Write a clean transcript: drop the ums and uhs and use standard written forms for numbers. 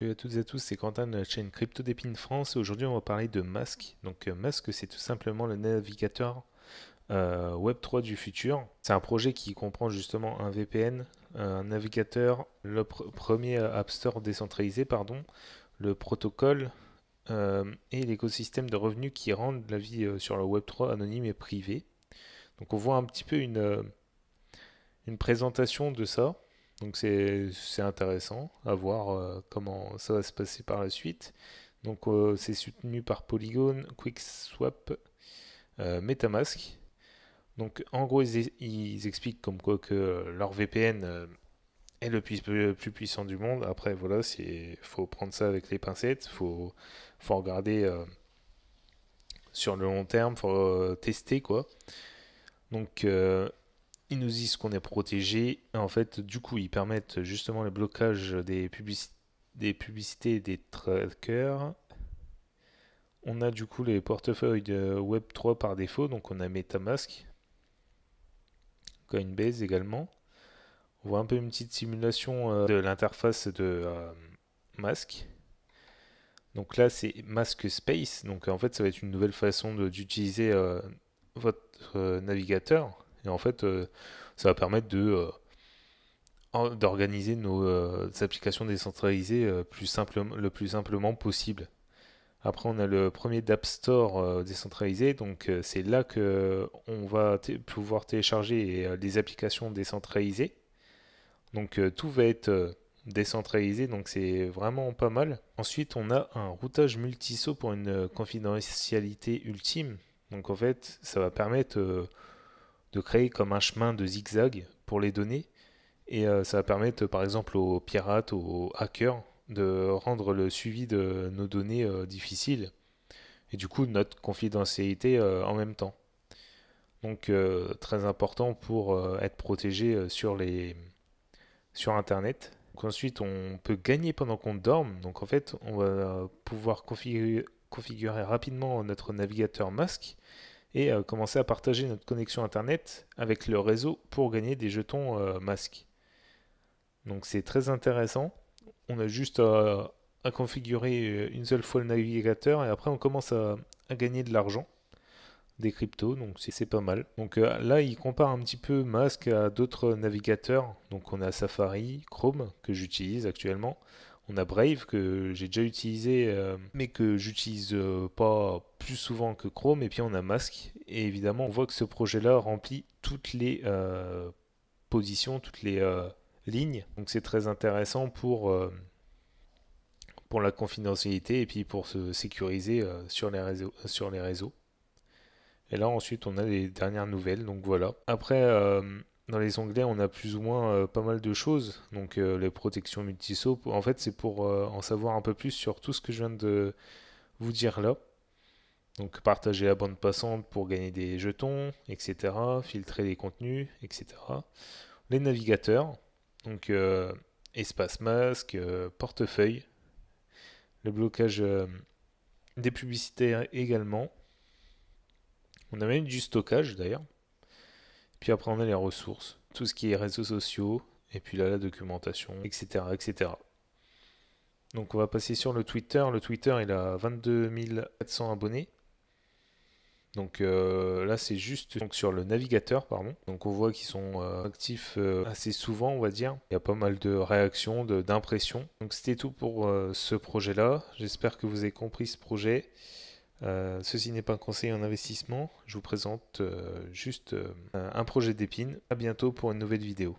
Salut à toutes et à tous, c'est Quentin de la chaîne Crypto d'Épine France et aujourd'hui on va parler de Mask. Donc Mask c'est tout simplement le navigateur Web3 du futur. C'est un projet qui comprend justement un VPN, un navigateur, le premier App Store décentralisé, pardon, le protocole et l'écosystème de revenus qui rendent la vie sur le Web3 anonyme et privé. Donc on voit un petit peu une présentation de ça. Donc c'est intéressant à voir comment ça va se passer par la suite. Donc c'est soutenu par Polygon, QuickSwap, MetaMask. Donc en gros ils expliquent comme quoi que leur VPN est le plus puissant du monde. Après voilà, faut prendre ça avec les pincettes, faut regarder sur le long terme, faut tester quoi. Donc ils nous disent qu'on est protégé. En fait, du coup, ils permettent justement le blocage des publicités et des trackers. On a du coup les portefeuilles de Web3 par défaut. Donc on a MetaMask, Coinbase également. On voit un peu une petite simulation de l'interface de Mask. Donc là, c'est Mask Space. Donc en fait, ça va être une nouvelle façon d'utiliser votre navigateur. Et en fait, ça va permettre d'organiser nos applications décentralisées le plus simplement possible. Après, on a le premier d'App Store décentralisé, donc c'est là que on va pouvoir télécharger des applications décentralisées. Donc tout va être décentralisé, donc c'est vraiment pas mal. Ensuite, on a un routage multisaut pour une confidentialité ultime. Donc en fait, ça va permettre de créer comme un chemin de zigzag pour les données et ça va permettre, par exemple, aux pirates, aux hackers, de rendre le suivi de nos données difficile. Et du coup, notre confidentialité en même temps. Donc, très important pour être protégé sur Internet. Donc, ensuite, on peut gagner pendant qu'on dorme. Donc, en fait, on va pouvoir configurer rapidement notre navigateur Mask et commencer à partager notre connexion Internet avec le réseau pour gagner des jetons Mask. Donc c'est très intéressant. On a juste à configurer une seule fois le navigateur et après on commence à gagner de l'argent, des cryptos, donc c'est pas mal. Donc là il compare un petit peu Mask à d'autres navigateurs. Donc on a Safari, Chrome que j'utilise actuellement. On a Brave que j'ai déjà utilisé mais que j'utilise pas plus souvent que Chrome. Et puis on a Mask. Et évidemment on voit que ce projet-là remplit toutes les positions, toutes les lignes. Donc c'est très intéressant pour la confidentialité et puis pour se sécuriser sur les réseaux. Et là ensuite on a les dernières nouvelles, donc voilà. Après dans les onglets on a plus ou moins pas mal de choses. Donc les protections multisaut, en fait c'est pour en savoir un peu plus sur tout ce que je viens de vous dire là. Donc partager la bande passante pour gagner des jetons, etc. Filtrer les contenus, etc. Les navigateurs, donc espace masque, portefeuille, le blocage des publicités également. On a même du stockage d'ailleurs. Puis après on a les ressources, tout ce qui est réseaux sociaux, et puis là la documentation, etc. etc. Donc on va passer sur le Twitter. Le Twitter il a 22 400 abonnés. Donc là c'est juste donc, sur le navigateur pardon. Donc on voit qu'ils sont actifs assez souvent on va dire. Il y a pas mal de réactions, d'impressions. Donc c'était tout pour ce projet là. J'espère que vous avez compris ce projet. Ceci n'est pas un conseil en investissement. Je vous présente juste un projet d'épine. À bientôt pour une nouvelle vidéo.